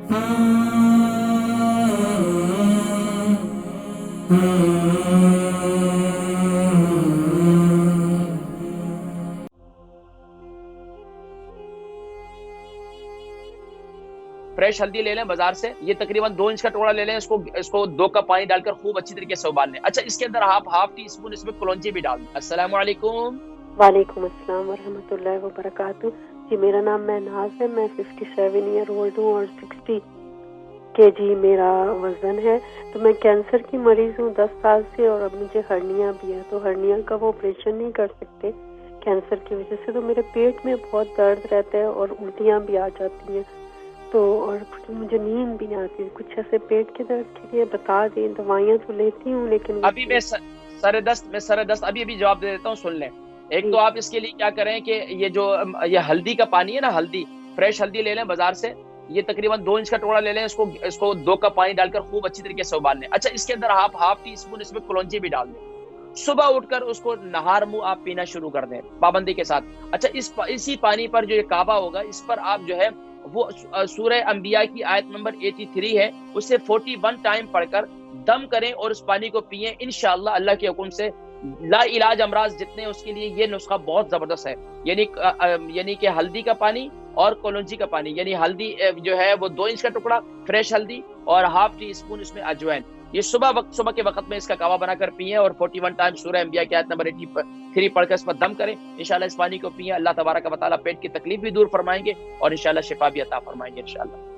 Fresh हल्दी ले लें बाजार से, ये तकरीबन 2 इंच का टुकड़ा ले लें। इसको इसको 2 कप पानी डालकर खूब अच्छी तरीके से उबाल लें। अच्छा, इसके अंदर आप हाफ टी स्पून इसमें कलौंजी भी डाल दें। अस्सलाम वालेकुम। वालेकुम अस्सलाम वरहमतुल्लाहि वबरकातुहू। जी, मेरा नाम महनाज है। मैं 57 ईयर ओल्ड हूँ और 60 केजी मेरा वजन है। तो मैं कैंसर की मरीज हूँ 10 साल से, और अब मुझे हर्निया भी है। तो हर्निया का वो ऑपरेशन नहीं कर सकते कैंसर की वजह से। तो मेरे पेट में बहुत दर्द रहता है और उल्टियाँ भी आ जाती हैं। तो और मुझे नींद भी नहीं आती। कुछ ऐसे पेट के दर्द के लिए बता दें। दवाइयाँ तो लेती हूँ लेकिन अभी मैं सर दस्त अभी जवाब दे देता हूँ, सुन लें। एक तो जी आप इसके लिए क्या करें कि ये जो ये हल्दी का पानी है ना, हल्दी, फ्रेश हल्दी ले लें बाजार से। ये तकरीबन 2 इंच का टुकड़ा ले लें। इसको इसको 2 कप पानी डालकर खूब अच्छी तरीके से उबाल लें। अच्छा, इसके अंदर आप हाफ टी स्पून इसमें कलौंजी भी डाल दें। सुबह उठकर उसको नहार मुंह आप पीना शुरू कर दें पाबंदी के साथ। अच्छा, इसी पानी पर जो ये काबा होगा, इस पर आप जो है वो सूरह अंबिया की आयत नंबर 83 है, उसे 41 टाइम पढ़कर दम करें और उस पानी को पिए। इंशाअल्लाह अल्लाह के हुक्म से ला इलाज अमराज जितने उसके लिए ये नुस्खा बहुत जबरदस्त है। यानी कि हल्दी का पानी और कलौंजी का पानी, यानी हल्दी जो है वो 2 इंच का टुकड़ा फ्रेश हल्दी और हाफ टी स्पून इसमें अजवाइन। ये सुबह के वक्त में इसका कावा बनाकर पिए और 41 टाइम सूरह अंबिया की आयत नंबर 83 पढ़कर इस पर दम करें। इंशाल्लाह इस पानी को पिए, अल्लाह तबारक व तआला पेट की तकलीफ भी दूर फरमाएंगे और इंशाल्लाह शिफा भी अता फरमाएंगे इंशाल्लाह।